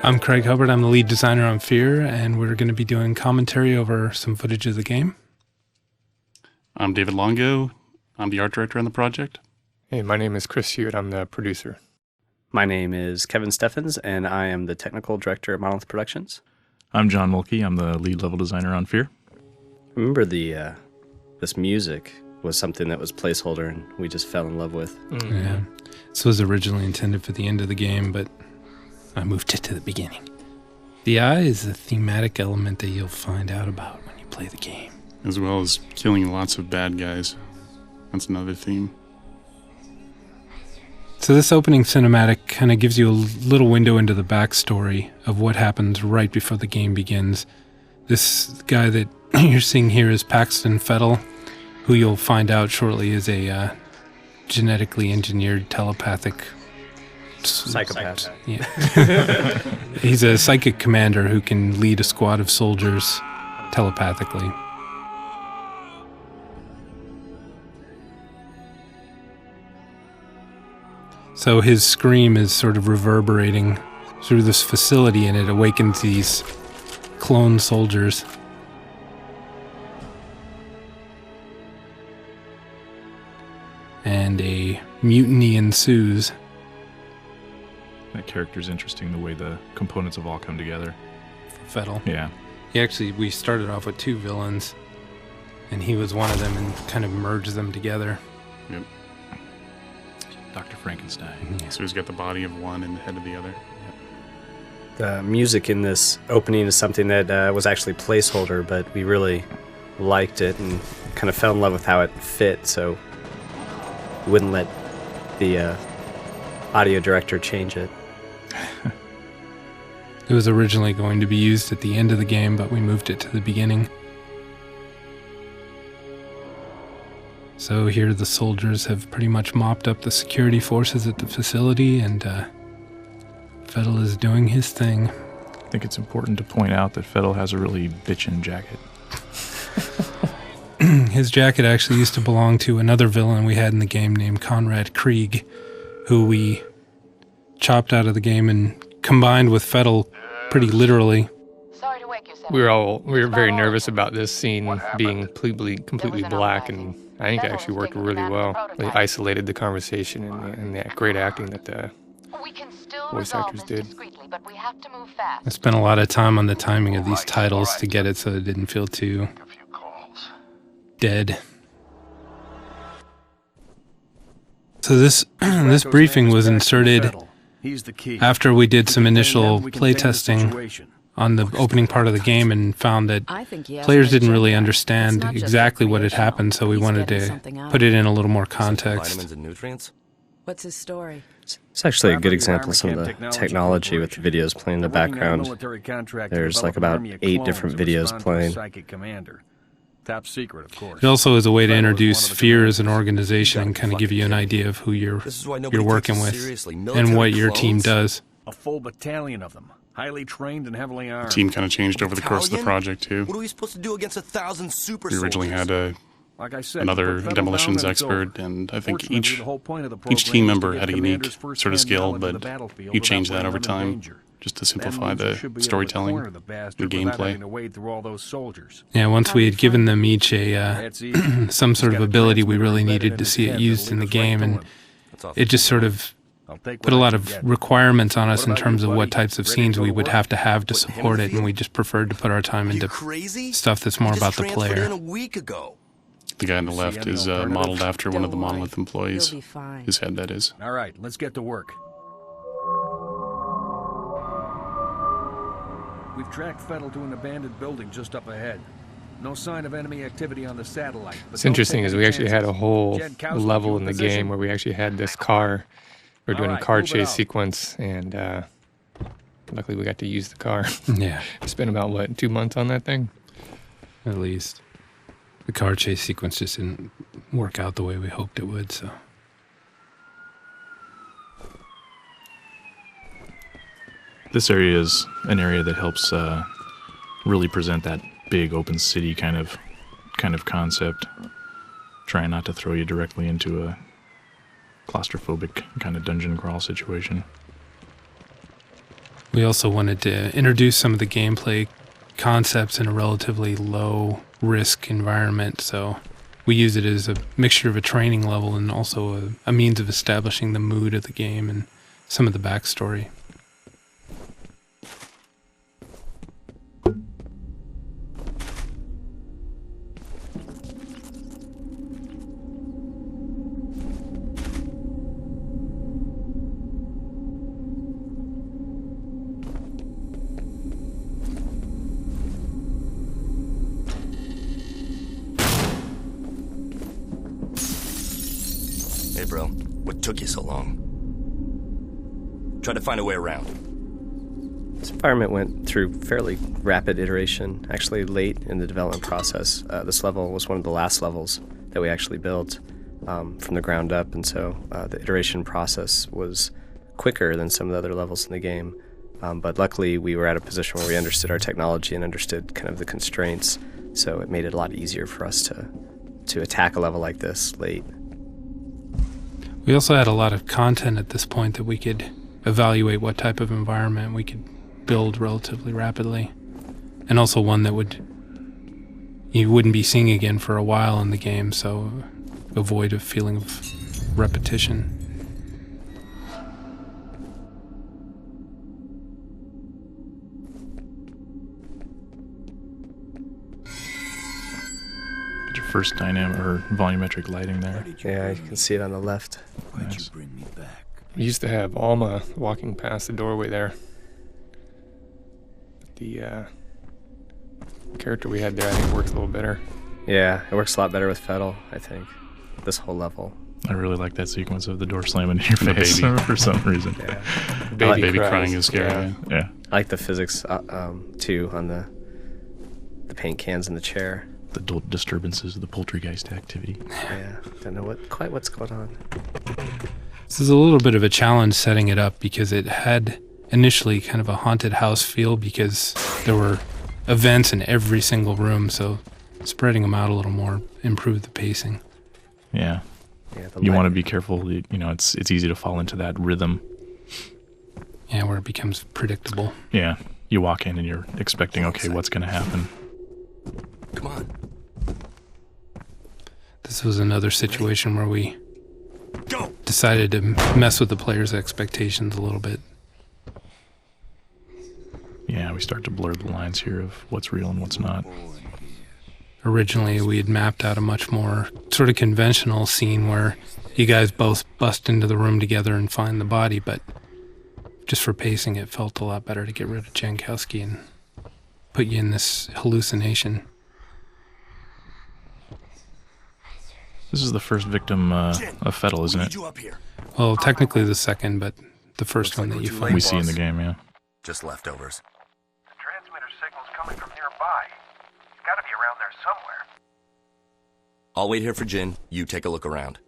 I'm Craig Hubbard. I'm the lead designer on F.E.A.R, and we're going to be doing commentary over some footage of the game. I'm David Longo. I'm the art director on the project. Hey, my name is Chris Hewitt. I'm the producer. My name is Kevin Steffens, and I am the technical director at Monolith Productions. I'm John Mulkey. I'm the lead level designer on F.E.A.R. I remember this music was something that was placeholder, and we just fell in love with. Mm-hmm. Yeah, this was originally intended for the end of the game, but I moved it to the beginning. The eye is a thematic element that you'll find out about when you play the game. As well as killing lots of bad guys. That's another theme. So this opening cinematic kind of gives you a little window into the backstory of what happens right before the game begins. This guy that you're seeing here is Paxton Fettel, who you'll find out shortly is a genetically engineered telepathic Psychopath. Yeah. He's a psychic commander who can lead a squad of soldiers telepathically. So his scream is sort of reverberating through this facility, and it awakens these clone soldiers. And a mutiny ensues. That character's interesting, the way the components have all come together. Fettel. Yeah. We started off with two villains, and he was one of them and kind of merged them together. Yep. Dr. Frankenstein. Yeah. So he's got the body of one and the head of the other. The music in this opening is something that was actually placeholder, but we really liked it and kind of fell in love with how it fit, so we wouldn't let the audio director change it. It was originally going to be used at the end of the game, but we moved it to the beginning. So here the soldiers have pretty much mopped up the security forces at the facility, and Fettel is doing his thing. I think it's important to point out that Fettel has a really bitchin' jacket. His jacket actually used to belong to another villain we had in the game named Conrad Krieg, who we chopped out of the game and combined with Fettel pretty literally. We were very nervous about this scene being completely black, and I think it actually worked really well. They isolated the conversation and the great acting that the voice actors did. I spent a lot of time on the timing of these titles to get it so it didn't feel too dead. So this briefing was inserted after we did some initial playtesting on the opening part of the game and found that players didn't really understand exactly what had happened, so we wanted to put it in a little more context. What's his story? It's actually a good example of some of the technology with the videos playing in the background. There's like about 8 different videos playing. Top secret, of course. It also is a way to introduce F.E.A.R as an organization and kind of give you an idea of who you're working with and what your team does. A full battalion of them, highly trained and heavily armed. The team kind of changed over the course of the project, too. What are we supposed to do against 1,000 super We originally had another demolitions expert, and I think each team member had a unique sort of skill, but you changed that over time just to simplify the storytelling, the gameplay. Yeah, once we had given them each some sort of ability, we really needed to see it used in the game, and it just sort of put a lot of requirements on us in terms of what types of scenes we would have to support it, and we just preferred to put our time into stuff that's more about the player. The guy on the left is modeled after one of the Monolith employees. His head, that is. All right, let's get to work. We've tracked Fettel to an abandoned building just up ahead. No sign of enemy activity on the satellite. What's interesting is we actually had a whole level in the game where we actually had this car. We were doing a car chase sequence, and luckily we got to use the car. Yeah. Spent about, 2 months on that thing? At least. The car chase sequence just didn't work out the way we hoped it would, so. This area is an area that helps really present that big open city kind of concept. Trying not to throw you directly into a claustrophobic kind of dungeon crawl situation. We also wanted to introduce some of the gameplay concepts in a relatively low-risk environment, so we use it as a mixture of a training level and also a means of establishing the mood of the game and some of the backstory. Hey, bro. What took you so long? Try to find a way around. This environment went through fairly rapid iteration, actually late in the development process. This level was one of the last levels that we actually built from the ground up, and so the iteration process was quicker than some of the other levels in the game. But luckily, we were at a position where we understood our technology and understood kind of the constraints, so it made it a lot easier for us to attack a level like this late. We also had a lot of content at this point that we could evaluate what type of environment we could build relatively rapidly, and also one that you wouldn't be seeing again for a while in the game, so avoid a feeling of repetition. Get your first dynamic or volumetric lighting there. Yeah, you can see it on the left. Nice. We used to have Alma walking past the doorway there. The character we had there, I think, works a little better. Yeah, it works a lot better with F.E.A.R, I think, this whole level. I really like that sequence of the door slamming in your face baby. for some reason. Yeah. Baby crying is scary. Yeah. Yeah. I like the physics, too, on the paint cans in the chair. The disturbances of the poltergeist activity. Yeah, don't know quite what's going on. This is a little bit of a challenge setting it up because it had initially kind of a haunted house feel because there were events in every single room, so spreading them out a little more improved the pacing. Yeah. Yeah, You want to be careful. You know, it's easy to fall into that rhythm. Yeah, where it becomes predictable. Yeah. You walk in and you're expecting, okay, what's going to happen? Come on. This was another situation where we Go! decided to mess with the player's expectations a little bit. Yeah, we start to blur the lines here of what's real and what's not. Originally, we had mapped out a much more sort of conventional scene where you guys both bust into the room together and find the body, but just for pacing, it felt a lot better to get rid of Jankowski and put you in this hallucination. This is the first victim of F.E.A.R, isn't it? You up here. Well, technically the second, but the first one that you find. We see in the game, yeah. Just leftovers. The transmitter signal's coming from nearby. It's gotta be around there somewhere. I'll wait here for Jin. You take a look around.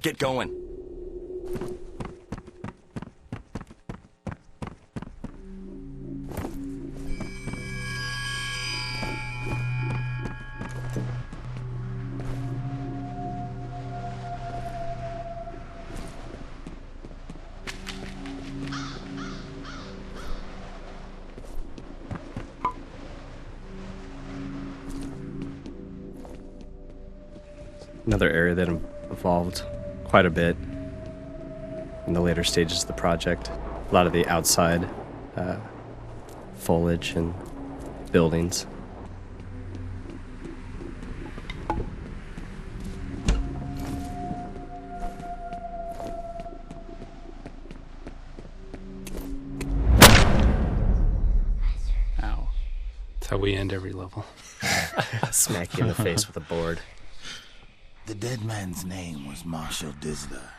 Get going. Another area that evolved quite a bit in the later stages of the project. A lot of the outside foliage and buildings. Ow. That's how we end every level. Smack you in the face with a board. The dead man's name was Marshall Disler.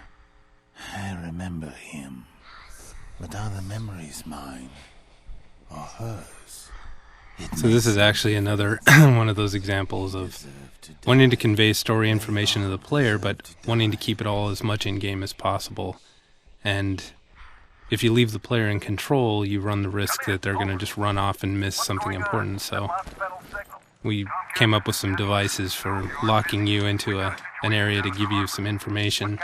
I remember him. But are the memories mine or hers? So this is actually another one of those examples of wanting to convey story information to the player, but wanting to keep it all as much in-game as possible. And if you leave the player in control, you run the risk that they're going to just run off and miss something important. So we came up with some devices for locking you into an area to give you some information.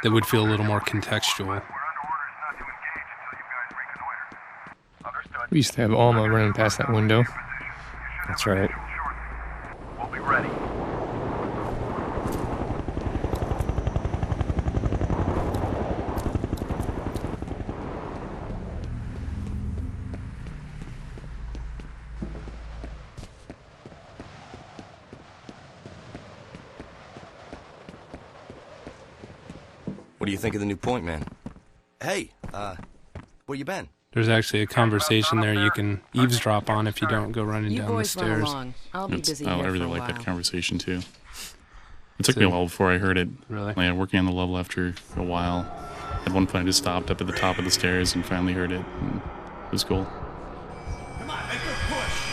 that would feel a little more contextual. We used to have Alma running past that window. That's right. We'll be ready. What do you think of the new point, man? Hey, where you been? There's actually a conversation there you can eavesdrop on if you don't go running You down the boys run stairs. along. I'll be busy I here really for a like while. that conversation too. It took me a while before I heard it. Really? Like, working on the level after a while. At one point I just stopped up at the top of the stairs and finally heard it. And it was cool. Come on, make a push.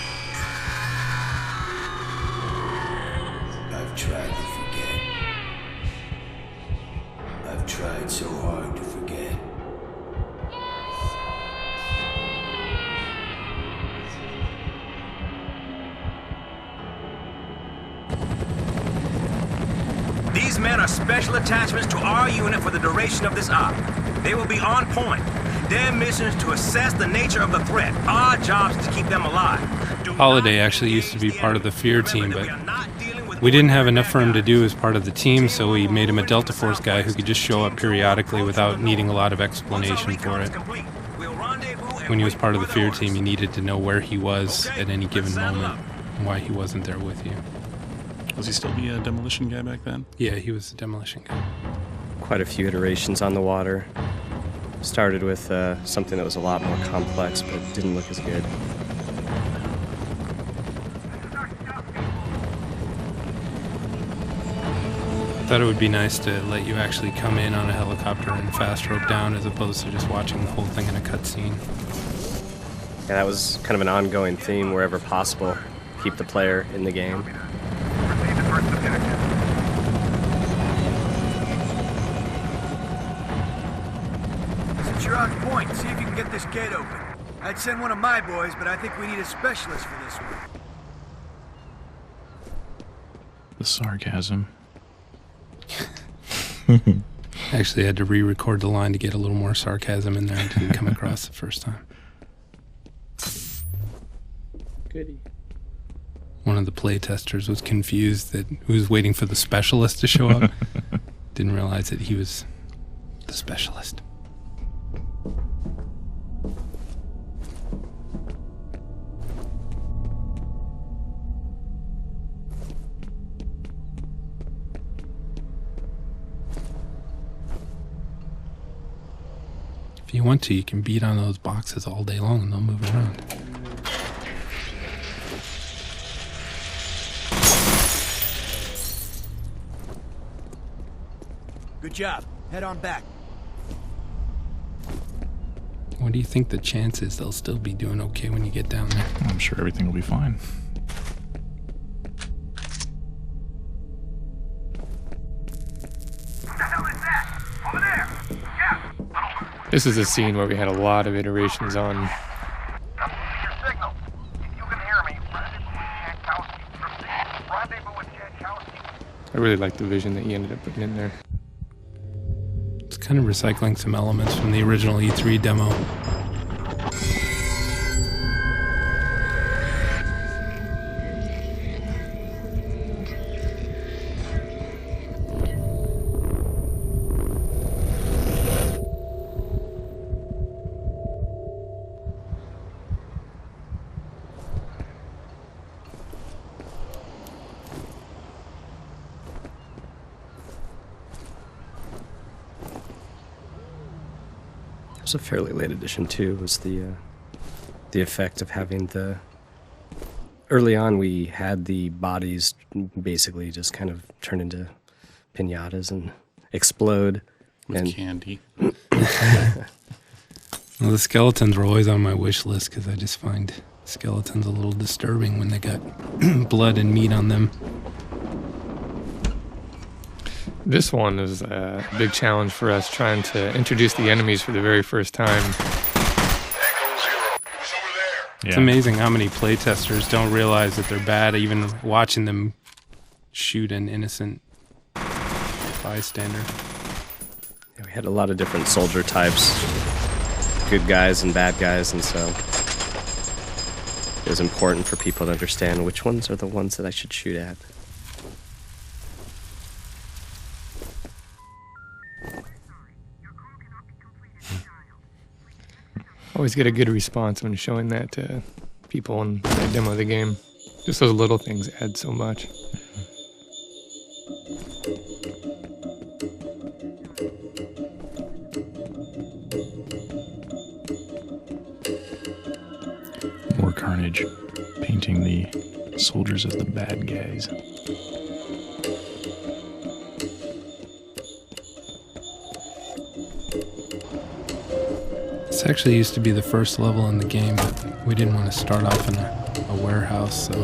I've tried to forget. I've tried so hard to forget. These men are special attachments to our unit for the duration of this op. They will be on point. Their mission is to assess the nature of the threat. Our job is to keep them alive. Holiday actually used to be part of the F.E.A.R. team, but we didn't have enough for him to do as part of the team, so we made him a Delta Force guy who could just show up periodically without needing a lot of explanation for it. When he was part of the F.E.A.R. team, you needed to know where he was at any given moment and why he wasn't there with you. Was he still the demolition guy back then? Yeah, he was the demolition guy. Quite a few iterations on the water. Started with something that was a lot more complex, but didn't look as good. Thought it would be nice to let you actually come in on a helicopter and fast rope down as opposed to just watching the whole thing in a cutscene. Yeah, that was kind of an ongoing theme wherever possible. Keep the player in the game. Proceed to first objective. Since you're on point, see if you can get this gate open. I'd send one of my boys, but I think we need a specialist for this one. The sarcasm. Actually, I had to re-record the line to get a little more sarcasm in there. It didn't come across the first time. Goody. One of the playtesters was confused that he was waiting for the specialist to show up. Didn't realize that he was the specialist. If you want to, you can beat on those boxes all day long and they'll move around. Good job. Head on back. What do you think the chance is they'll still be doing okay when you get down there? I'm sure everything will be fine. What the hell is that? Over there! Yeah! This is a scene where we had a lot of iterations on. I'm losing your signal. If you can hear me, rendezvous with Jankowski. I really like the vision that he ended up putting in there. It's kind of recycling some elements from the original E3 demo. It was a fairly late addition too. Was the effect of having the. Early on, we had the bodies basically just kind of turn into piñatas and explode. With candy. Well, the skeletons were always on my wish list because I just find skeletons a little disturbing when they got blood and meat on them. This one is a big challenge for us, trying to introduce the enemies for the very first time. It's amazing how many playtesters don't realize that they're bad, even watching them shoot an innocent bystander. had a lot of different soldier types, good guys and bad guys, and so it was important for people to understand which ones are the ones that I should shoot at. Always get a good response when showing that to people in the demo of the game. Just those little things add so much. More carnage, painting the soldiers as the bad guys. This actually used to be the first level in the game, but we didn't want to start off in a warehouse, so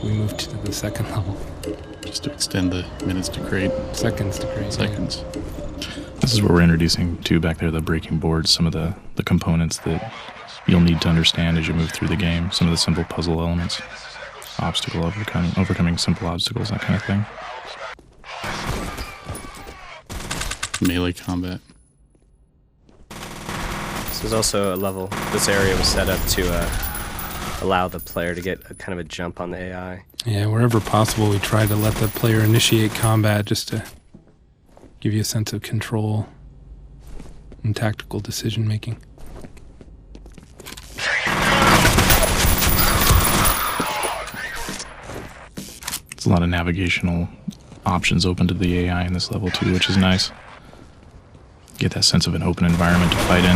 we moved to the second level. Just to extend the minutes to create. Seconds to create. Seconds. Yeah. This is what we're introducing to back there, the breaking boards, some of the components that you'll need to understand as you move through the game, some of the simple puzzle elements, obstacle overcoming simple obstacles, that kind of thing. Melee combat. This was also a level, this area was set up to allow the player to get kind of a jump on the AI. Yeah, wherever possible, we try to let the player initiate combat just to give you a sense of control and tactical decision making. There's a lot of navigational options open to the AI in this level too, which is nice. Get that sense of an open environment to fight in.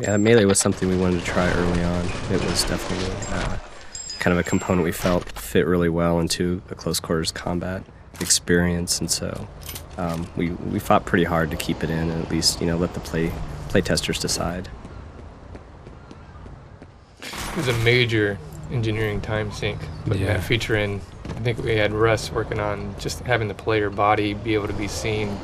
Yeah, melee was something we wanted to try early on. It was definitely kind of a component we felt fit really well into a close quarters combat experience, and so we fought pretty hard to keep it in and at least, let the play testers decide. It was a major engineering time sink putting that feature in. I think we had Russ working on just having the player body be able to be seen.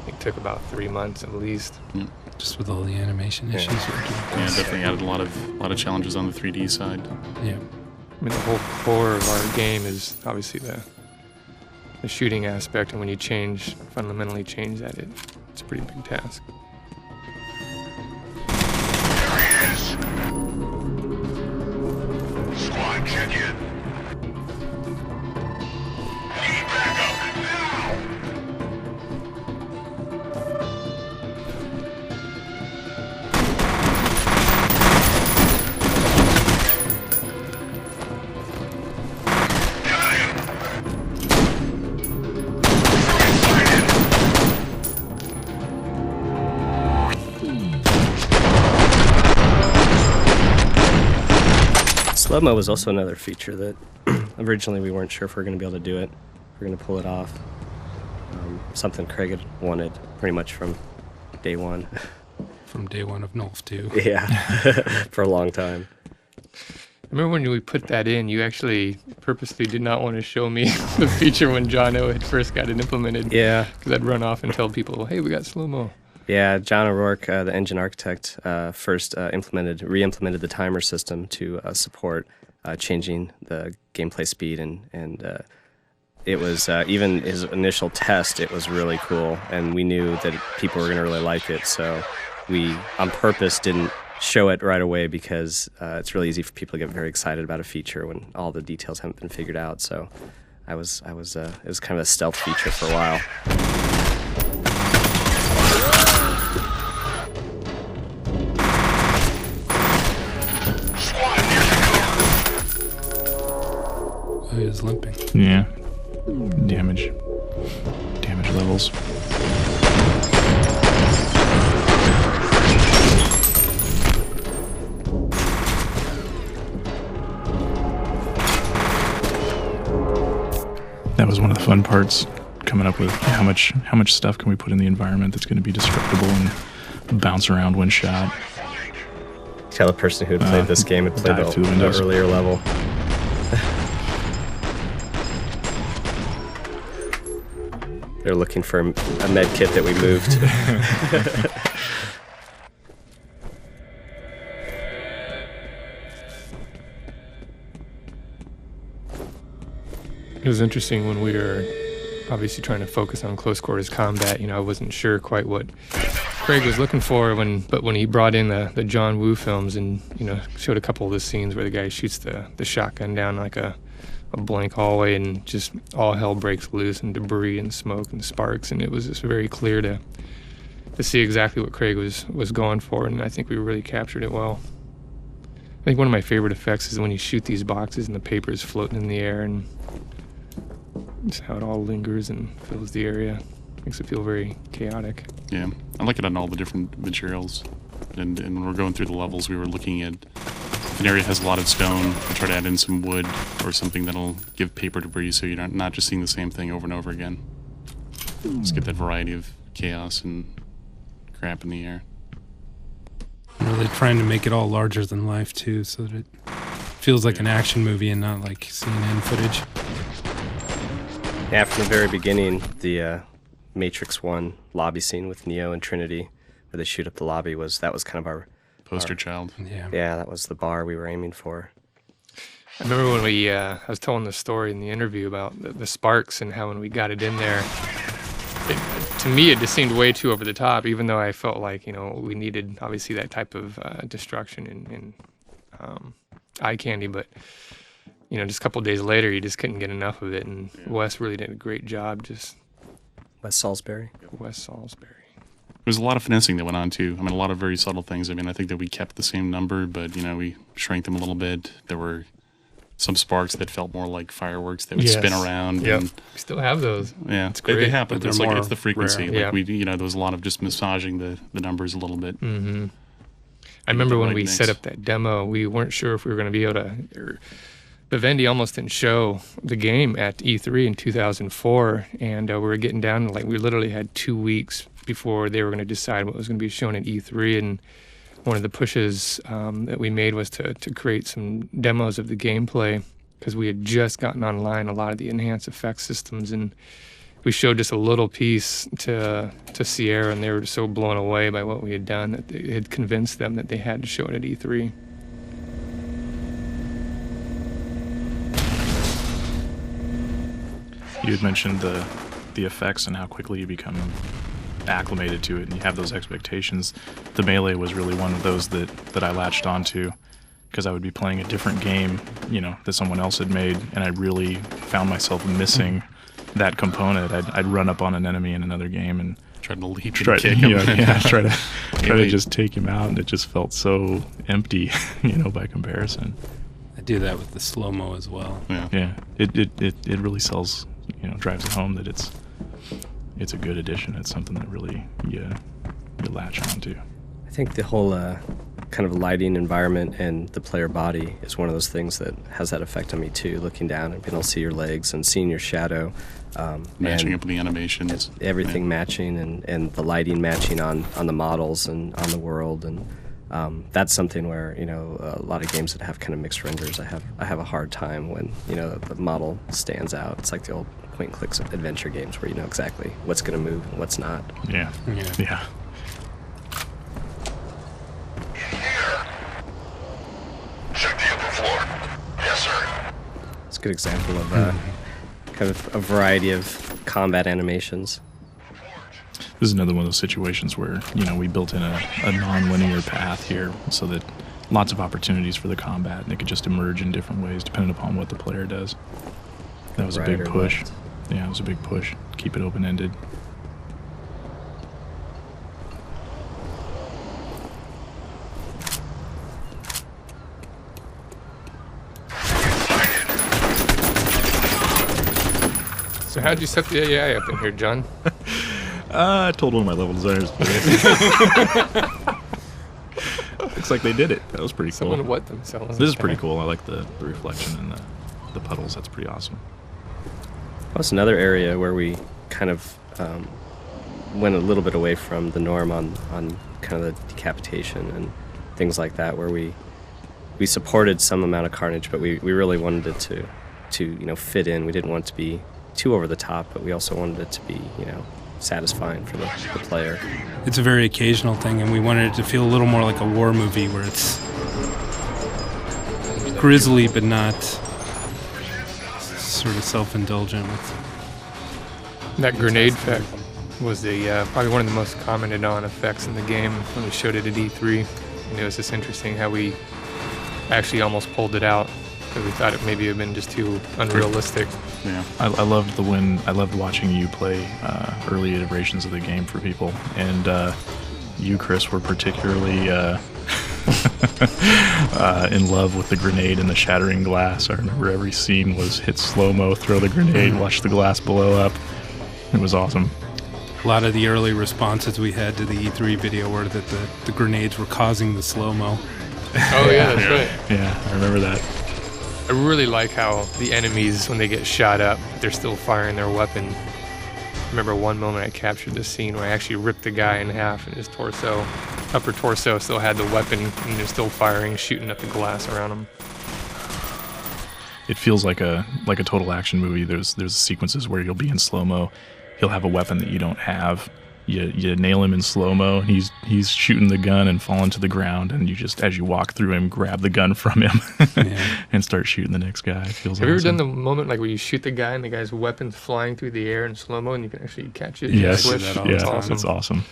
It took about 3 months at least. Yeah. Just with all the animation issues. Yeah, definitely added a lot of challenges on the 3D side. Yeah. I mean, the whole core of our game is obviously the shooting aspect, and when you fundamentally change that, it's a pretty big task. There he is! Squad, check in. Need backup now! Slow-mo was also another feature that originally we weren't sure if we were going to be able to do it. We're going to pull it off. Something Craig had wanted pretty much from day one. From day one of Nulf 2. Yeah, for a long time. I remember when we put that in, you actually purposely did not want to show me the feature when John O had first got it implemented. Yeah. Because I'd run off and tell people, hey, we got slow-mo. Yeah, John O'Rourke, the engine architect, first re-implemented the timer system to support changing the gameplay speed, and it was, even his initial test, it was really cool, and we knew that people were going to really like it, so we, on purpose, didn't show it right away because it's really easy for people to get very excited about a feature when all the details haven't been figured out, so it was kind of a stealth feature for a while. Oh, he was limping. Yeah. Damage levels. That was one of the fun parts, coming up with how much stuff can we put in the environment that's going to be destructible and bounce around when shot. Tell the person who had played this game had played the earlier level. They're looking for a med kit that we moved. It was interesting when we were obviously trying to focus on close quarters combat. I wasn't sure quite what Craig was looking for but when he brought in the John Woo films and showed a couple of the scenes where the guy shoots the shotgun down like a blank hallway and just all hell breaks loose and debris and smoke and sparks, and it was just very clear to see exactly what Craig was going for, and I think we really captured it well. I think one of my favorite effects is when you shoot these boxes and the paper is floating in the air, and just how it all lingers and fills the area. Makes it feel very chaotic. Yeah, I like it on all the different materials. And when we're going through the levels, we were looking at if an area has a lot of stone, we try to add in some wood or something that'll give paper debris so you're not just seeing the same thing over and over again. Just get that variety of chaos and crap in the air. Really trying to make it all larger than life, too, so that it feels like an action movie and not like CNN footage. Yeah, from the very beginning, the Matrix 1 lobby scene with Neo and Trinity, where they shoot up the lobby, that was kind of our poster child. Yeah, that was the bar we were aiming for. I remember when I was telling the story in the interview about the sparks and how when we got it in there, to me it just seemed way too over the top, even though I felt like we needed obviously that type of destruction and eye candy, but just a couple of days later, you just couldn't get enough of it, and Wes really did a great job. Wes Salisbury. There's a lot of finessing that went on, too. A lot of very subtle things. I think that we kept the same number, but, we shrank them a little bit. There were some sparks that felt more like fireworks that would spin around. Yep. And, we still have those. Yeah, it's great. They happen. It's the frequency. Rare. There was a lot of just massaging the numbers a little bit. Mm-hmm. I remember when we set up that demo, we weren't sure if we were going to be able to... Vivendi almost didn't show the game at E3 in 2004, and we were getting down to we literally had 2 weeks before they were going to decide what was going to be shown at E3, and one of the pushes that we made was to create some demos of the gameplay, because we had just gotten online a lot of the enhanced effects systems, and we showed just a little piece to F.E.A.R, and they were so blown away by what we had done that it had convinced them that they had to show it at E3. You had mentioned the effects and how quickly you become acclimated to it and you have those expectations. The Melee was really one of those that I latched onto, because I would be playing a different game, that someone else had made, and I really found myself missing that component. I'd run up on an enemy in another game and try to leap and kick him. Try to just take him out, and it just felt so empty, by comparison. I do that with the slow-mo as well. Yeah. It really sells, drives it home that it's a good addition. It's something that really you latch onto. I think the whole kind of lighting environment and the player body is one of those things that has that effect on me too, looking down and being able to see your legs and seeing your shadow. Matching up with the animations. Everything matching and the lighting matching on the models and on the world. And that's something where, a lot of games that have kind of mixed renders, I have a hard time when, the model stands out. It's like the old point-and-click adventure games where you know exactly what's going to move and what's not. Yeah. Check the upper floor. Yes, sir. It's a good example of kind of a variety of combat animations. This is another one of those situations where, we built in a non-linear path here so that lots of opportunities for the combat, and it could just emerge in different ways depending upon what the player does. That was a big push. Left. Yeah, it was a big push. Keep it open-ended. So how'd you set the AI up in here, John? I told one of my level designers. Looks like they did it. That was pretty cool. Someone wet themselves. This is pretty cool. I like the reflection and the puddles. That's pretty awesome. That's another area where we kind of went a little bit away from the norm on kind of the decapitation and things like that, where we supported some amount of carnage, but we really wanted it to fit in. We didn't want it to be too over the top, but we also wanted it to be, satisfying for the player. It's a very occasional thing, and we wanted it to feel a little more like a war movie where it's grisly but not sort of self-indulgent. That grenade effect was probably one of the most commented on effects in the game when we showed it at E3. And it was just interesting how we actually almost pulled it out because we thought it maybe had been just too unrealistic. Yeah, I loved watching you play early iterations of the game for people, and you, Chris, were particularly in love with the grenade and the shattering glass. I remember every scene was hit slow-mo, throw the grenade, watch the glass blow up. It was awesome. A lot of the early responses we had to the E3 video were that the grenades were causing the slow-mo. Oh yeah, that's right. Yeah, I remember that. I really like how the enemies, when they get shot up, they're still firing their weapon. I remember one moment I captured this scene where I actually ripped the guy in half and his upper torso still had the weapon and they're still firing, shooting at the glass around him. It feels like a total action movie. There's sequences where you'll be in slow-mo, he'll have a weapon that you don't have. You nail him in slow-mo, and he's shooting the gun and falling to the ground, and you just, as you walk through him, grab the gun from him and start shooting the next guy. It feels Have you ever awesome. done the moment like where you shoot the guy and the guy's weapon's flying through the air in slow-mo and you can actually catch it? Yes, It's awesome. It's awesome.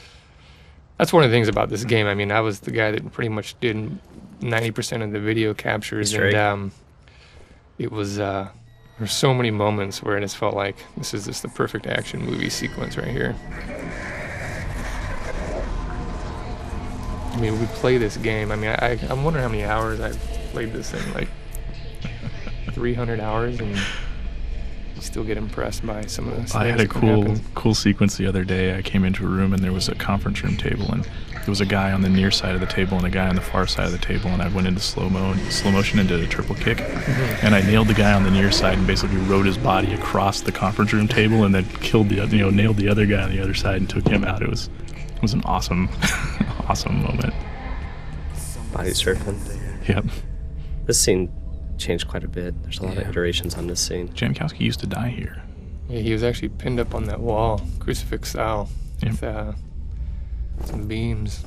That's one of the things about this game. I mean, I was the guy that pretty much did 90% of the video captures, and it was there's so many moments where it just felt like this is just the perfect action movie sequence right here. I mean, we play this game. I mean, I'm wondering how many hours I've played this thing, like 300 hours, and you still get impressed by some of this. I had a cool sequence the other day. I came into a room and there was a conference room table, and there was a guy on the near side of the table and a guy on the far side of the table, and I went into slow motion and did a triple kick, and I nailed the guy on the near side and basically rode his body across the conference room table, and then nailed the other guy on the other side and took him out. It was an awesome moment. Body surfing. Yep. This scene changed quite a bit. There's a lot of iterations on this scene. Jankowski used to die here. Yeah, he was actually pinned up on that wall, crucifix style, with some beams.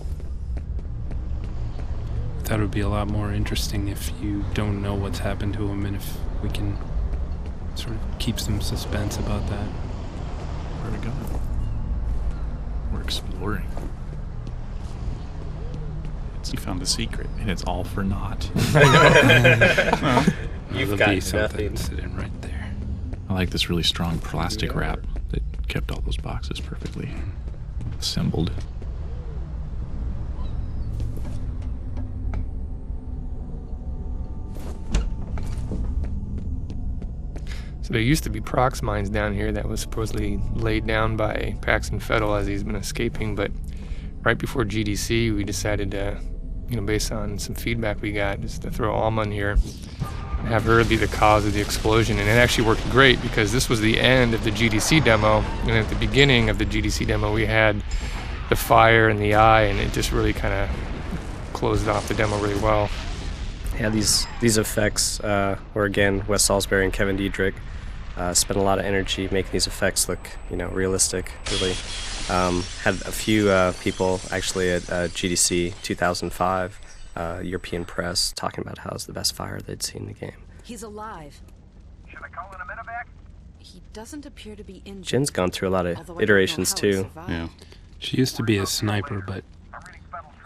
I thought it would be a lot more interesting if you don't know what's happened to him, and if we can sort of keep some suspense about that. Where are we going? We're exploring. You found the secret, and it's all for naught. You've got something sitting right there. I like this really strong plastic wrap that kept all those boxes perfectly assembled. So there used to be Prox mines down here that was supposedly laid down by Paxton Fettel as he's been escaping, but right before GDC, we decided to, based on some feedback we got, just to throw Alma in here and have her be the cause of the explosion. And it actually worked great because this was the end of the GDC demo, and at the beginning of the GDC demo, we had the fire and the eye, and it just really kind of closed off the demo really well. Yeah, these effects were, again, Wes Salisbury and Kevin Diedrich spent a lot of energy making these effects look, realistic, really. Had a few people actually at GDC 2005, European press, talking about how it's the best fire they'd seen in the game. He's alive. Should I call in a medevac? He doesn't appear to be injured. Jin's gone through a lot of iterations too. Yeah. She used to be a sniper, but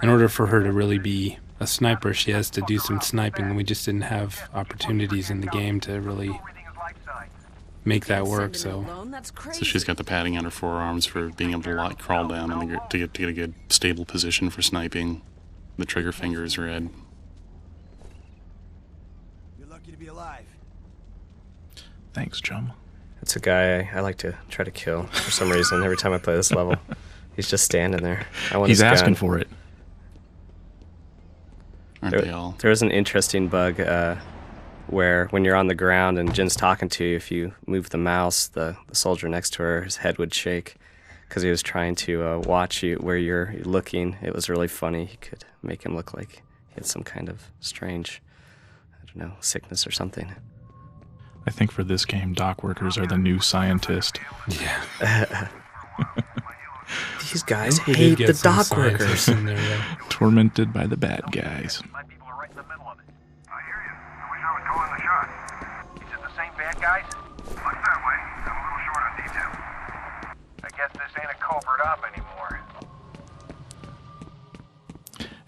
in order for her to really be a sniper, she has to do some sniping, and we just didn't have opportunities in the game to really make that work. So she's got the padding on her forearms for being able to crawl down and to get a good stable position for sniping. The trigger finger is red. You're lucky to be alive. Thanks, chum. That's a guy I like to try to kill for some reason every time I play this level. He's just standing there. He's asking for it. Aren't they all? There is an interesting bug where when you're on the ground and Jin's talking to you, if you move the mouse, the soldier next to her, his head would shake because he was trying to watch you where you're looking. It was really funny. He could make him look like he had some kind of strange, sickness or something. I think for this game, dock workers are the new scientist. Yeah. These guys hate the dock workers. In there, yeah. Tormented by the bad guys. My people are right in the middle of it. I hear you. I wish I was calling the shot. Is it the same bad guys? Looks that way. I'm a little short on detail. I guess this ain't a covert op anymore.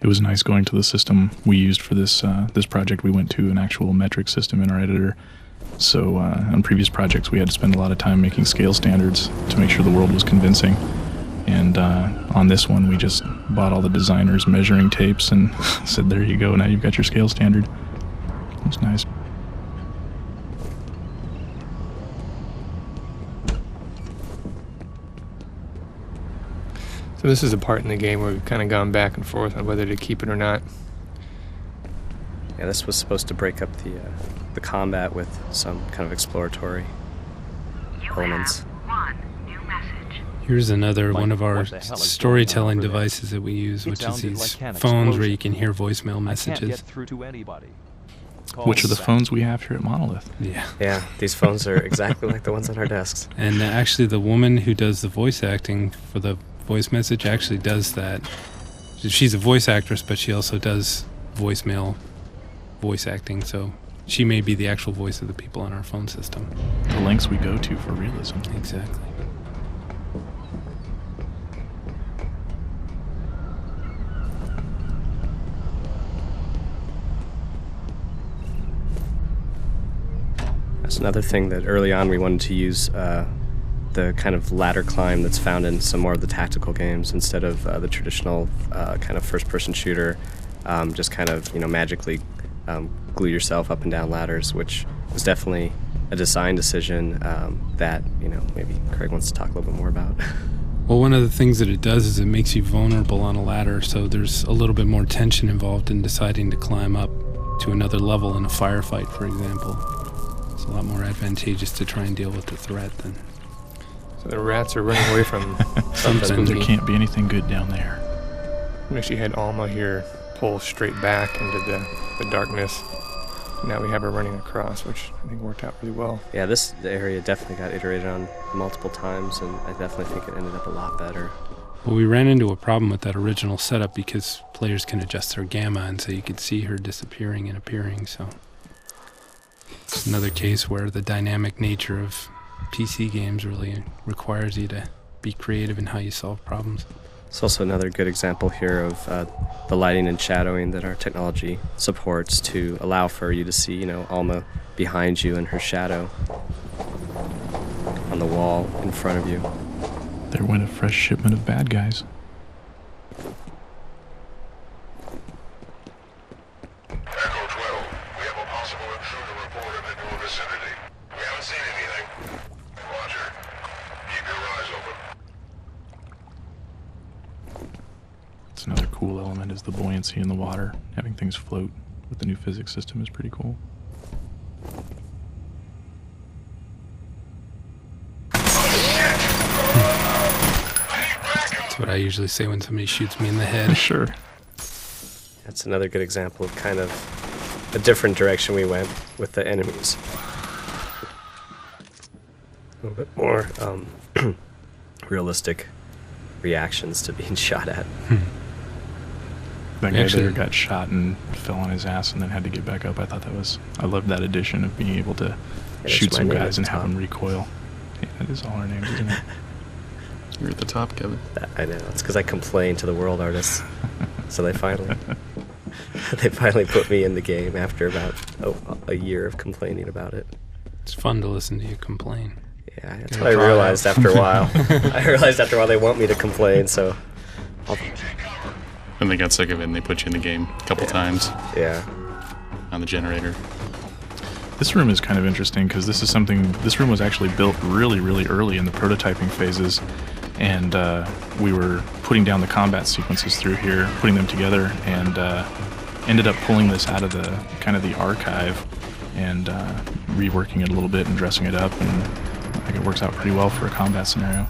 It was nice going to the system we used for this this project. We went to an actual metric system in our editor. So on previous projects, we had to spend a lot of time making scale standards to make sure the world was convincing. And on this one, we just bought all the designers' measuring tapes and said, there you go, now you've got your scale standard. It was nice. So this is a part in the game where we've kind of gone back and forth on whether to keep it or not. Yeah, this was supposed to break up the combat with some kind of exploratory elements. Here's another one of our storytelling devices that we use, which is these phones where you can hear voicemail messages. Which are the phones we have here at Monolith. Yeah. Yeah, these phones are exactly like the ones on our desks. And actually the woman who does the voice acting for the voice message actually does that. She's a voice actress, but she also does voicemail voice acting, so she may be the actual voice of the people on our phone system. The lengths we go to for realism. Exactly. That's another thing that early on we wanted to use the kind of ladder climb that's found in some more of the tactical games instead of the traditional kind of first-person shooter. Just kind of, magically glue yourself up and down ladders, which was definitely a design decision that, maybe Craig wants to talk a little bit more about. Well, one of the things that it does is it makes you vulnerable on a ladder, so there's a little bit more tension involved in deciding to climb up to another level in a firefight, for example. It's a lot more advantageous to try and deal with the threat than... So the rats are running away from something. There can't be anything good down there. We actually had Alma here pull straight back into the darkness. Now we have her running across, which I think worked out really well. Yeah, this area definitely got iterated on multiple times, and I definitely think it ended up a lot better. Well, we ran into a problem with that original setup because players can adjust their gamma, and so you could see her disappearing and appearing, so... It's another case where the dynamic nature of PC games really requires you to be creative in how you solve problems. It's also another good example here of the lighting and shadowing that our technology supports to allow for you to see, Alma behind you and her shadow on the wall in front of you. There went a fresh shipment of bad guys. Echo 12, we have a possible intruder reported in your vicinity. We haven't seen anything. Roger. Keep your eyes open. It's another cool element is the buoyancy in the water. Having things float with the new physics system is pretty cool. That's what I usually say when somebody shoots me in the head. Sure. That's another good example of kind of a different direction we went with the enemies. A little bit more realistic reactions to being shot at. That guy there got shot and fell on his ass and then had to get back up. I loved that addition of being able to shoot some guys and have them recoil. Yeah, that is all our names, isn't it? You're at the top, Kevin. I know. It's because I complain to the world artists. So they finally put me in the game after about a year of complaining about it. It's fun to listen to you complain. Yeah, that's what I realized after a while. They want me to complain, so... And they got sick of it and they put you in the game a couple times. Yeah. On the generator. This room is kind of interesting because this room was actually built really, really early in the prototyping phases. And we were putting down the combat sequences through here, putting them together, and ended up pulling this out of the archive and reworking it a little bit and dressing it up, and I think it works out pretty well for a combat scenario.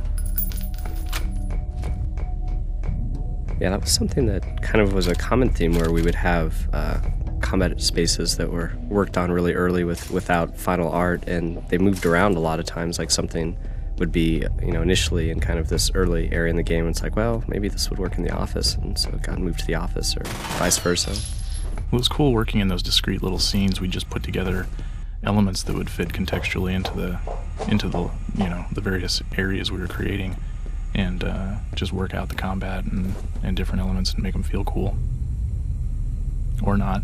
Yeah, that was something that kind of was a common theme where we would have combat spaces that were worked on really early without final art, and they moved around a lot of times. Like something would be, initially in kind of this early area in the game, and it's like, well, maybe this would work in the office, and so it got moved to the office, or vice versa. Well, it was cool working in those discrete little scenes. We just put together elements that would fit contextually into the various areas we were creating, and just work out the combat and different elements and make them feel cool. Or not.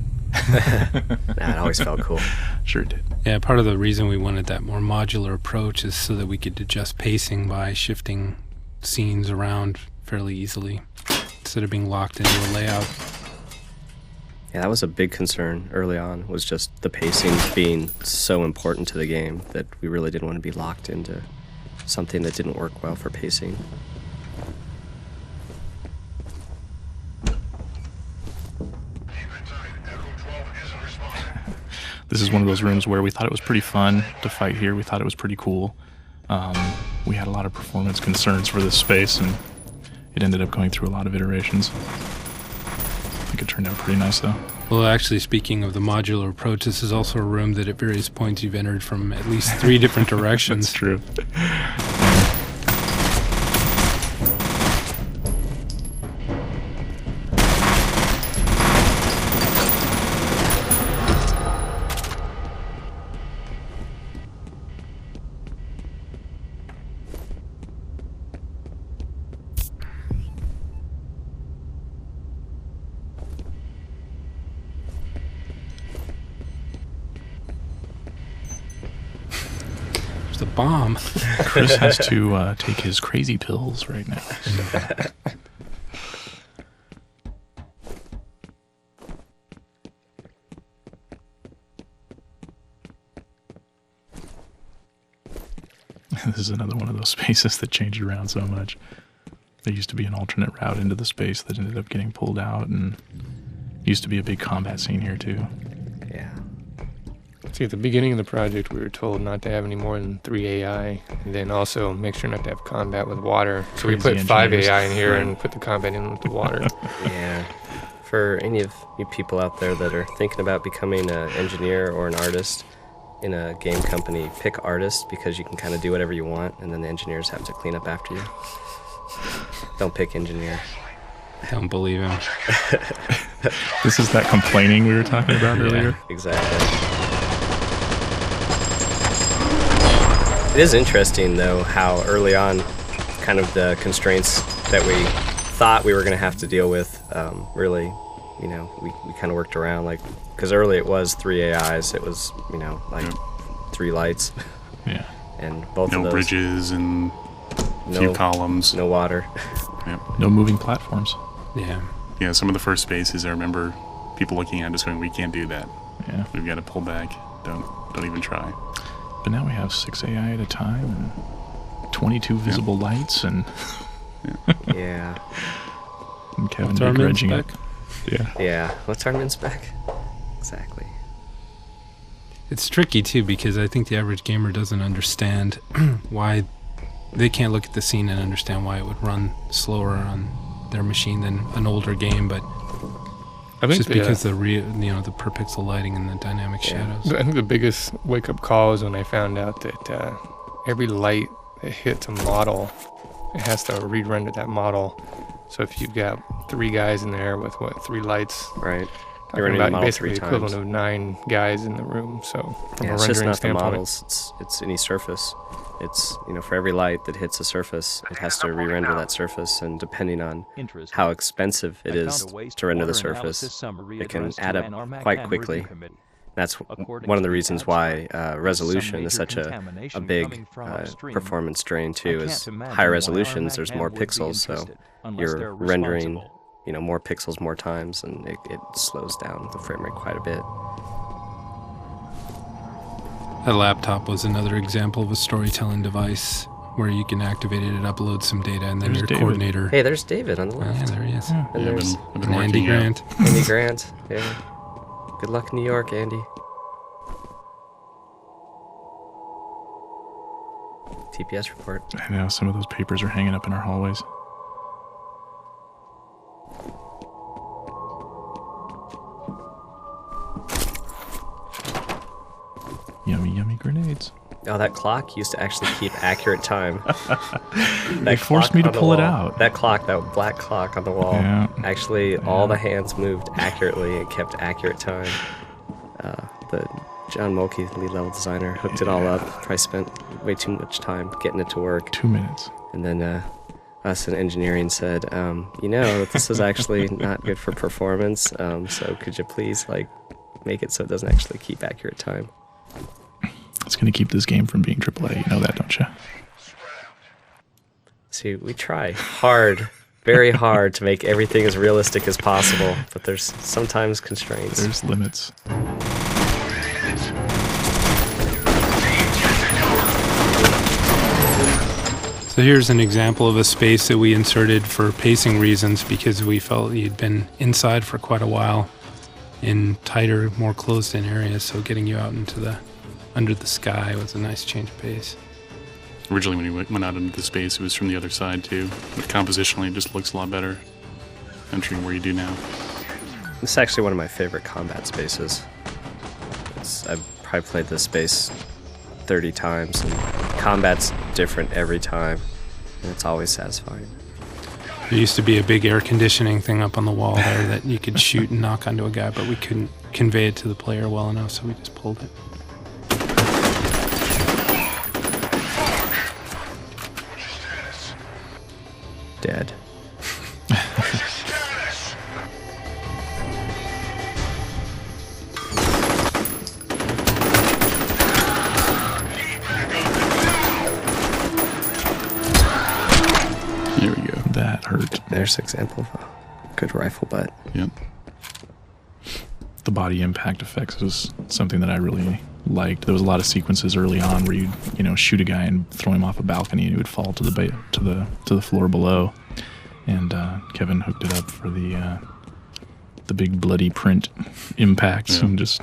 Nah, it always felt cool. Sure it did. Yeah, part of the reason we wanted that more modular approach is so that we could adjust pacing by shifting scenes around fairly easily instead of being locked into a layout. Yeah, that was a big concern early on, was just the pacing being so important to the game that we really didn't want to be locked into something that didn't work well for pacing. This is one of those rooms where we thought it was pretty fun to fight here. We thought it was pretty cool. We had a lot of performance concerns for this space, and it ended up going through a lot of iterations. I think it turned out pretty nice, though. Well, actually, speaking of the modular approach, this is also a room that at various points you've entered from at least 3 different directions. That's true. The bomb. Chris has to take his crazy pills right now. This is another one of those spaces that changed around so much. There used to be an alternate route into the space that ended up getting pulled out, and used to be a big combat scene here too. Yeah. See, at the beginning of the project, we were told not to have any more than 3 AI, and then also make sure not to have combat with water. So we put 5 AI in here and put the combat in with the water. Yeah. For any of you people out there that are thinking about becoming an engineer or an artist in a game company, pick artist, because you can kind of do whatever you want, and then the engineers have to clean up after you. Don't pick engineer. I don't believe him. This is that complaining we were talking about earlier? Exactly. It is interesting, though, how early on kind of the constraints that we thought we were going to have to deal with, really, we kind of worked around, like, because early it was 3 AIs, it was, 3 lights. Yeah. And both of those. No bridges and a few columns. No water. Yep. No moving platforms. Yeah. Yeah, some of the first spaces I remember people looking at us going, we can't do that. Yeah. We've got to pull back. Don't even try. But now we have 6 AI at a time and 22 visible lights and Yeah. and Kevin What's our min begrudging it. spec? Yeah. What's our min spec? Exactly. It's tricky, too, because I think the average gamer doesn't understand why they can't look at the scene and understand why it would run slower on their machine than an older game, but I think just because the per pixel lighting and the dynamic shadows. I think the biggest wake-up call is when I found out that every light that hits a model, it has to re-render that model. So if you've got 3 guys in there with 3 lights, right? Talking about basically the equivalent of 9 guys in the room. So from a it's just rendering not the standpoint, models. It's any surface. It's for every light that hits a surface, it has to re-render that surface, and depending on how expensive it is to render the surface, it can add up quite quickly. That's one of the reasons why resolution is such a big performance drain too. Is higher resolutions, there's more pixels, so you're rendering more pixels more times, and it slows down the frame rate quite a bit. That laptop was another example of a storytelling device where you can activate it, upload some data, and then There's your David. coordinator. Hey, there's David on the left. Yeah, there he is. And there's I've been Andy working Grant. Andy Grant. Yeah. Good luck in New York, Andy. TPS report. I know some of those papers are hanging up in our hallways. yummy grenades. Oh, that clock used to actually keep accurate time. They forced me to pull it out. That clock, that black clock on the wall, actually all the hands moved accurately. It kept accurate time. The John Mulkey, lead level designer, hooked it all up. Probably spent way too much time getting it to work. 2 minutes. And then us in engineering said, this is actually not good for performance. So could you please make it so it doesn't actually keep accurate time? It's going to keep this game from being AAA. You know that, don't you? See, we try hard, very hard to make everything as realistic as possible, but there's sometimes constraints. There's limits. So here's an example of a space that we inserted for pacing reasons because we felt you'd been inside for quite a while in tighter, more closed-in areas, so getting you out into under the sky was a nice change of pace. Originally, when you went out into the space, it was from the other side, too. But compositionally, it just looks a lot better entering where you do now. This is actually one of my favorite combat spaces. I've probably played this space 30 times, and combat's different every time, and it's always satisfying. There used to be a big air conditioning thing up on the wall there that you could shoot and knock onto a guy, but we couldn't convey it to the player well enough, so we just pulled it. Dead. There we go. That hurt. There's an example of a good rifle butt. Yep. The body impact effects was something that I really liked. There was a lot of sequences early on where you'd shoot a guy and throw him off a balcony and he would fall to the floor below. And Kevin hooked it up for the big bloody print impacts and just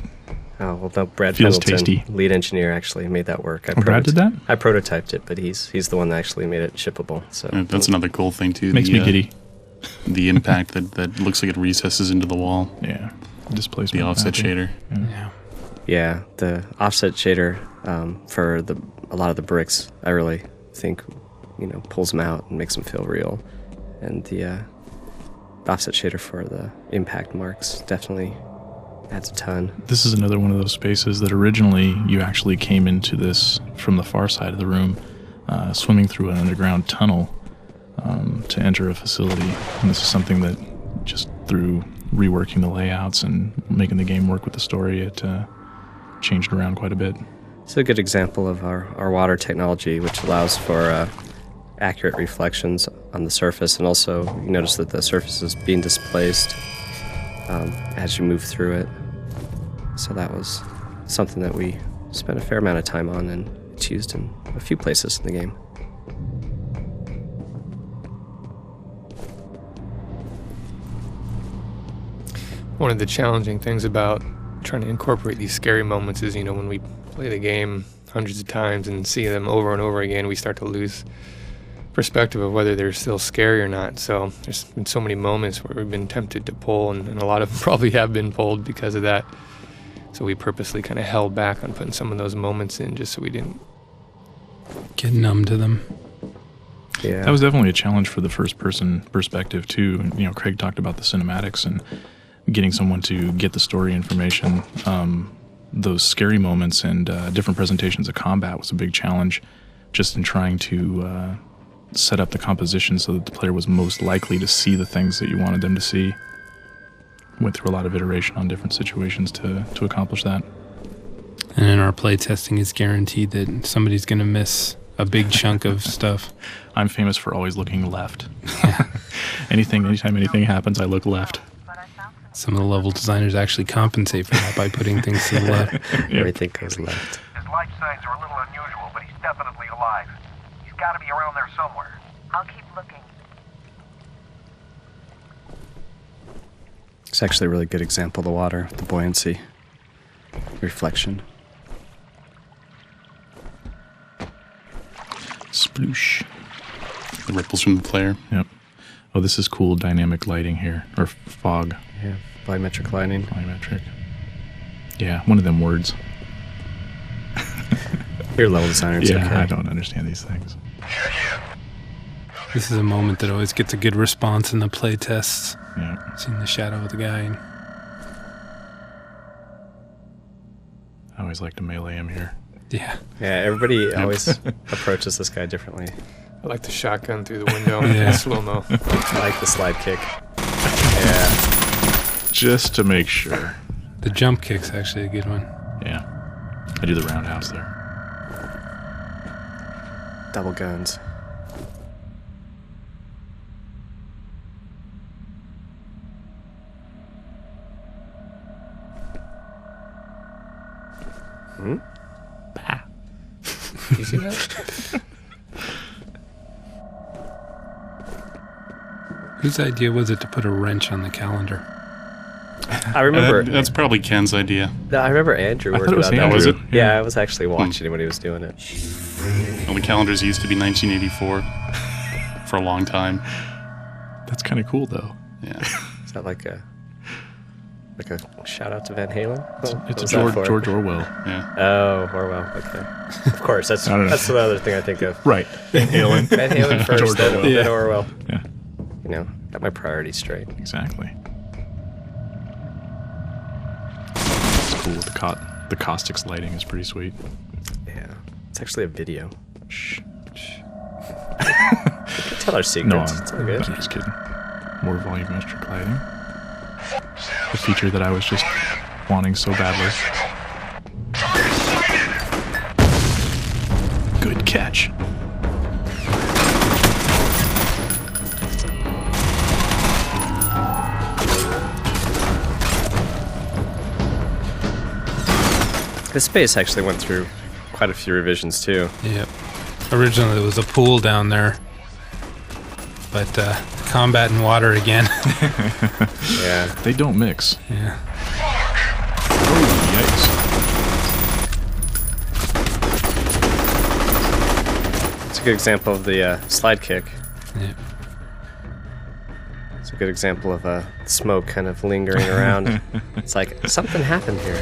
Oh well, no, Brad feels Pendleton, tasty. lead engineer, actually made that work. Brad did that? I prototyped it, but he's the one that actually made it shippable. So That's another cool thing too. Makes me giddy. The impact that looks like it recesses into the wall. Yeah. Displacement. The offset shader. Yeah, the offset shader for a lot of the bricks, I really think, pulls them out and makes them feel real. And the offset shader for the impact marks definitely adds a ton. This is another one of those spaces that originally you actually came into this from the far side of the room, swimming through an underground tunnel to enter a facility. And this is something that just through reworking the layouts and making the game work with the story, it changed around quite a bit. It's a good example of our water technology, which allows for accurate reflections on the surface, and also you notice that the surface is being displaced as you move through it. So that was something that we spent a fair amount of time on, and it's used in a few places in the game. One of the challenging things about trying to incorporate these scary moments is, when we play the game hundreds of times and see them over and over again, we start to lose perspective of whether they're still scary or not. So there's been so many moments where we've been tempted to pull, and a lot of them probably have been pulled because of that. So we purposely kind of held back on putting some of those moments in just so we didn't get numb to them. Yeah. That was definitely a challenge for the first-person perspective, too. Craig talked about the cinematics and getting someone to get the story information. Those scary moments and different presentations of combat was a big challenge, just in trying to set up the composition so that the player was most likely to see the things that you wanted them to see. Went through a lot of iteration on different situations to accomplish that. And in our playtesting, it's guaranteed that somebody's going to miss a big chunk of stuff. I'm famous for always looking left. Anytime anything happens, I look left. Some of the level designers actually compensate for that by putting things to the left. Everything goes left. His life signs are a little unusual, but he's definitely alive. He's got to be around there somewhere. I'll keep looking. It's actually a really good example of the water, the buoyancy, reflection. Sploosh. The ripples from the player. Yep. Oh, this is cool dynamic lighting here, or fog. Yeah, volumetric lighting. Volumetric. Yeah, one of them words. You're a level designer. It's Yeah, okay. I don't understand these things. This is a moment that always gets a good response in the play tests. Yeah. Seeing the shadow of the guy. I always like to melee him here. Yeah. Yeah, everybody always approaches this guy differently. I like the shotgun through the window. Yeah. Slow-mo. I like the slide kick. Yeah. Just to make sure. The jump kick's actually a good one. Yeah. I do the roundhouse there. Double guns. Hmm? Bah. You see that? Whose idea was it to put a wrench on the calendar? I remember. That's probably Ken's idea. I remember Andrew I thought working it was on that. Andrew. Was it? Yeah, I was actually watching him when he was doing it. Well, the calendars used to be 1984 for a long time. That's kind of cool, though. Yeah. Is that like a shout out to Van Halen? It's a What was that George for? Orwell. Yeah. Oh, Orwell. Okay. Of course, that's I don't know. that's the other thing I think of. Right. Van Halen. Van Halen first, George then, Orwell. then Orwell. Yeah, You know, got my priorities straight. exactly. It's cool. The caustics lighting is pretty sweet. Yeah, it's actually a video. Shh. We can tell our secrets. No, it's all good. I'm just kidding. More volumetric lighting. The feature that I was just wanting so badly. Good catch. This space actually went through quite a few revisions too. Yep. Originally, there was a pool down there. But combat and water again. Yeah. They don't mix. Yeah. Oh, yikes. It's a good example of the slide kick. Yeah. It's a good example of smoke kind of lingering around. It's like, something happened here.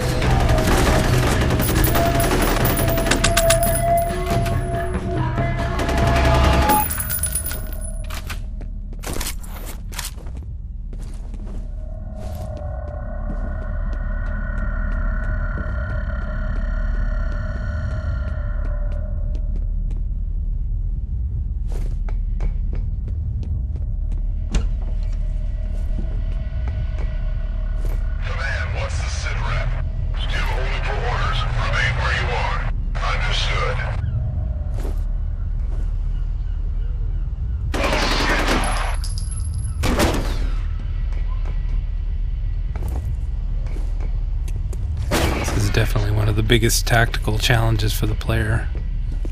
Definitely one of the biggest tactical challenges for the player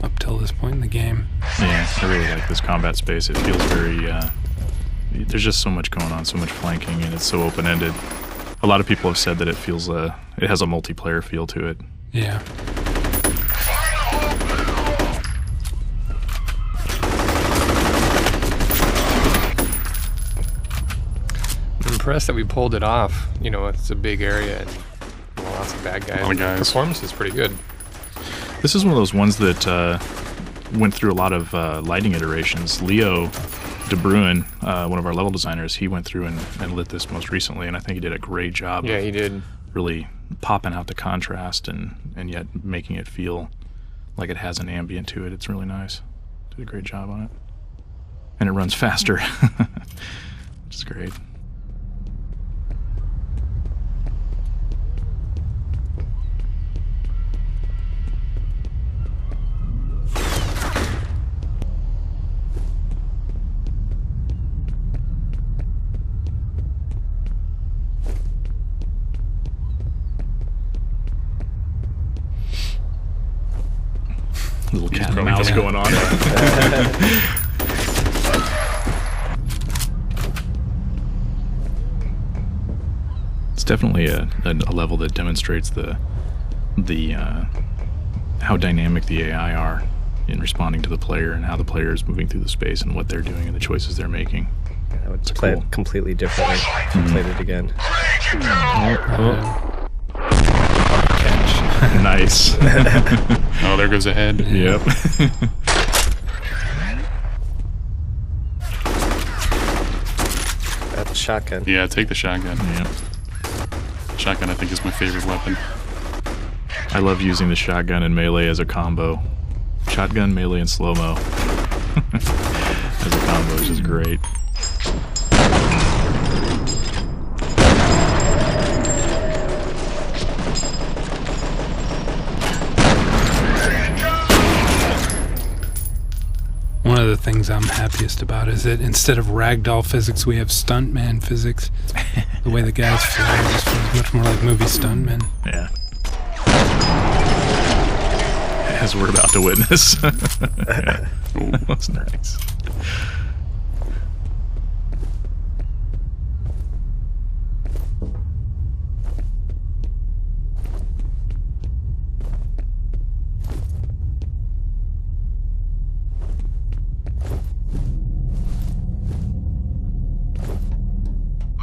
up till this point in the game. Yeah, I really like this combat space. It feels very... there's just so much going on, so much flanking, and it's so open-ended. A lot of people have said that it feels... it has a multiplayer feel to it. Yeah. I'm impressed that we pulled it off. You know, it's a big area and lots of bad guys. All the guys. Performance is pretty good. This is one of those ones that went through a lot of lighting iterations. Leo De Bruin, one of our level designers, he went through and lit this most recently, and I think he did a great job. Yeah, he did. Really popping out the contrast and yet making it feel like it has an ambient to it. It's really nice. Did a great job on it. And it runs faster, which is great. Little cat and mouse going on. It's definitely a level that demonstrates the how dynamic the AI are in responding to the player and how the player is moving through the space and what they're doing and the choices they're making. I would play it completely differently if you played it again. Catch. Nice. Oh, there goes a head. Yep. That's a shotgun. Yeah, take the shotgun. Yep. Shotgun, I think, is my favorite weapon. I love using the shotgun and melee as a combo. Shotgun, melee, and slow-mo. As a combo is just great. One of the things I'm happiest about is that instead of ragdoll physics, we have stuntman physics. The way the guys fly just feels much more like movie stuntmen. Yeah. As we're about to witness. Yeah. Ooh, that's nice.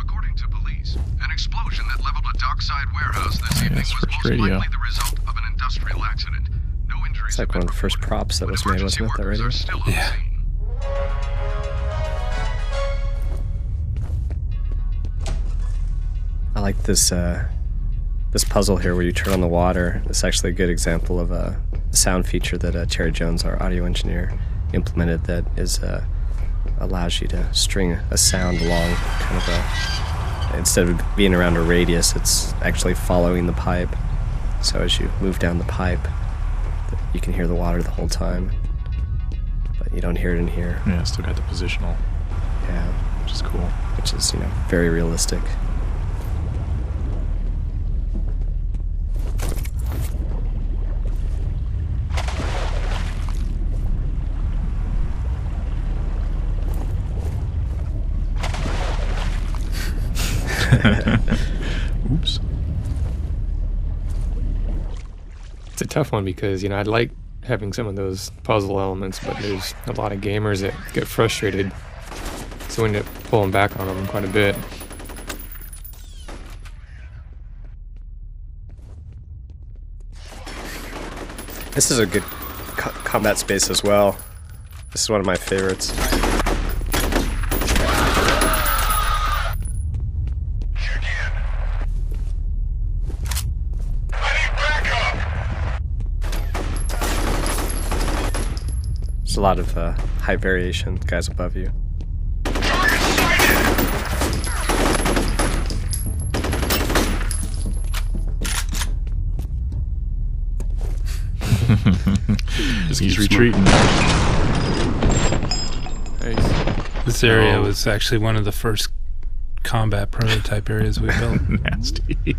According to police, an explosion that leveled a dockside warehouse this evening was most radio. likely the result of an industrial accident. No injuries. It's like one of the first props that was made, wasn't it, that radio? Yeah. I like this this puzzle here where you turn on the water. It's actually a good example of a sound feature that Terry Jones, our audio engineer, implemented that is allows you to string a sound along kind of a, instead of being around a radius, it's actually following the pipe. So as you move down the pipe, you can hear the water the whole time, but you don't hear it in here. Yeah, still got the positional. Yeah, which is cool. Which is, you know, very realistic. Oops. It's a tough one because, you know, I'd like having some of those puzzle elements, but there's a lot of gamers that get frustrated, so we end up pulling back on them quite a bit. This is a good combat space as well. This is one of my favorites. There's a lot of high variation, guys above you. He's retreating. This area was actually one of the first combat prototype areas we built. Nasty.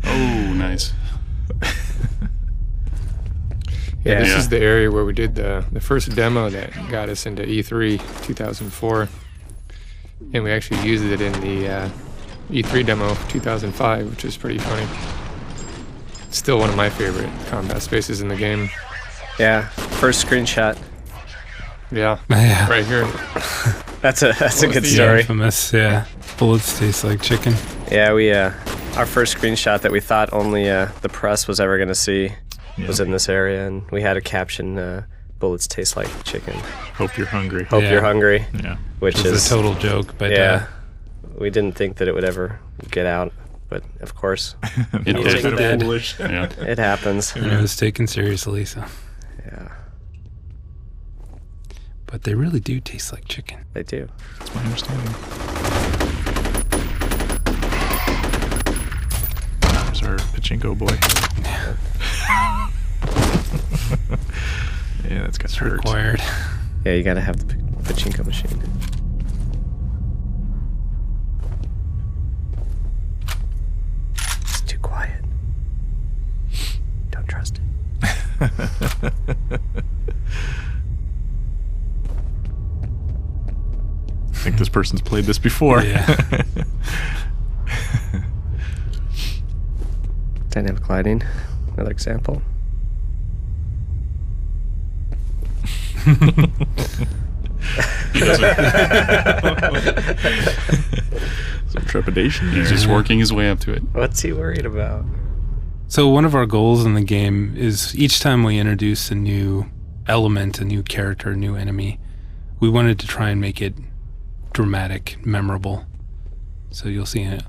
Oh, nice. Yeah, this is the area where we did the first demo that got us into E3 2004. And we actually used it in the E3 demo of 2005, which is pretty funny. It's still one of my favorite combat spaces in the game. Yeah, first screenshot. Yeah, Yeah. right here. That's a good story. Infamous, yeah. Bullets taste like chicken. Yeah, we our first screenshot that we thought only the press was ever gonna see was in this area, and we had a caption: "Bullets taste like chicken. Hope you're hungry. Hope you're hungry." Yeah, which is a total joke, but yeah, we didn't think that it would ever get out, but of course, It did. Foolish. Yeah. it happens. it was taken seriously. So, Yeah, but they really do taste like chicken. they do. That's my understanding. There's our pachinko boy. Yeah, that's got It's hurt. required. Yeah, you gotta have the pachinko machine. It's too quiet. Don't trust it. I think this person's played this before. Yeah. Dynamic lighting, another example. Some trepidation. He's just working his way up to it. What's he worried about? So one of our goals in the game is each time we introduce a new element, a new character, a new enemy, we wanted to try and make it dramatic, memorable. So you'll see an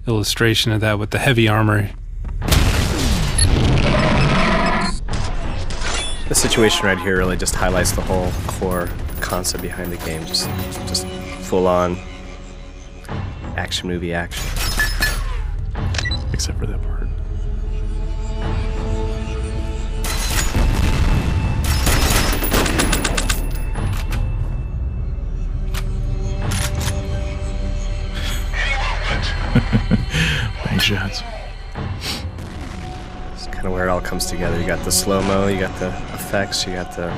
illustration of that with the heavy armor. The situation right here really just highlights the whole core concept behind the game. Just full-on action movie action. Except for that part. Bank shots. It's kind of where it all comes together. You got the slow-mo, you got the effects, you got the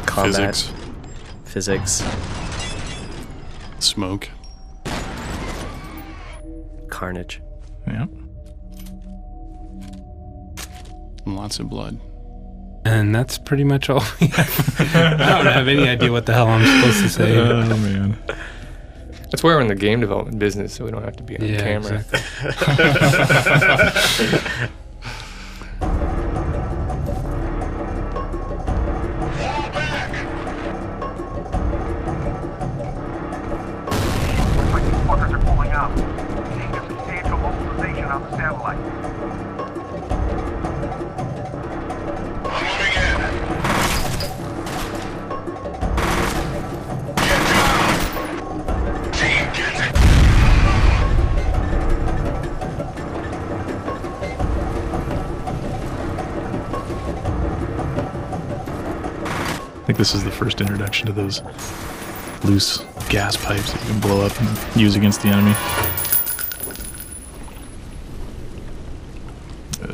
combat. Physics. Smoke. Carnage. Yeah. And lots of blood. And that's pretty much all we have. I don't have any idea what the hell I'm supposed to say. Oh, man. That's why we're in the game development business, so we don't have to be on camera. Exactly. I think this is the first introduction to those loose gas pipes that you can blow up and use against the enemy.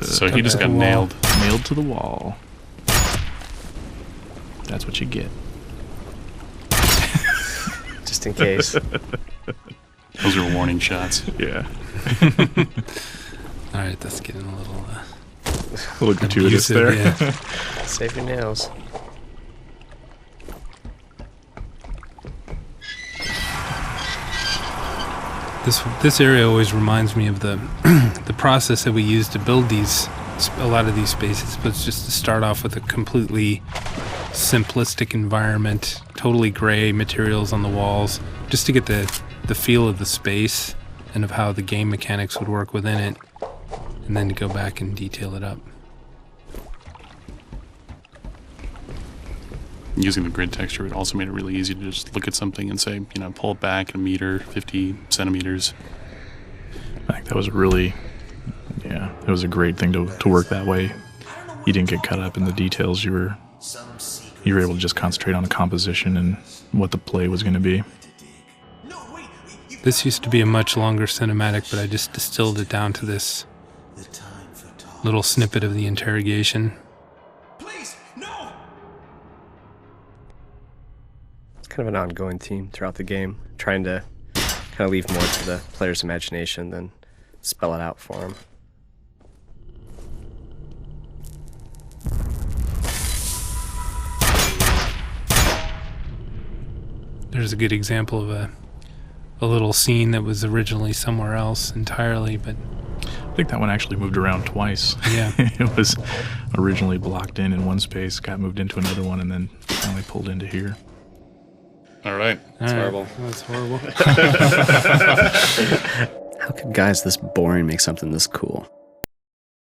So he just got nailed. Nailed to the wall. That's what you get. Just in case. Those are warning shots. Yeah. All right, that's getting a little gratuitous there. Yeah. Save your nails. This area always reminds me of the the process that we use to build a lot of these spaces, but it's just to start off with a completely simplistic environment, totally gray materials on the walls, just to get the feel of the space and of how the game mechanics would work within it, and then to go back and detail it up. Using the grid texture, it also made it really easy to just look at something and say, pull it back a meter, 50 centimeters. I think that was really, it was a great thing to work that way. You didn't get caught up in the details. You were able to just concentrate on the composition and what the play was going to be. This used to be a much longer cinematic, but I just distilled it down to this little snippet of the interrogation. Kind of an ongoing theme throughout the game, trying to kind of leave more to the player's imagination than spell it out for them. There's a good example of a little scene that was originally somewhere else entirely, but I think that one actually moved around twice. Yeah. It was originally blocked in one space, got moved into another one, and then finally pulled into here. All right. That's horrible. That's horrible. How could guys this boring make something this cool?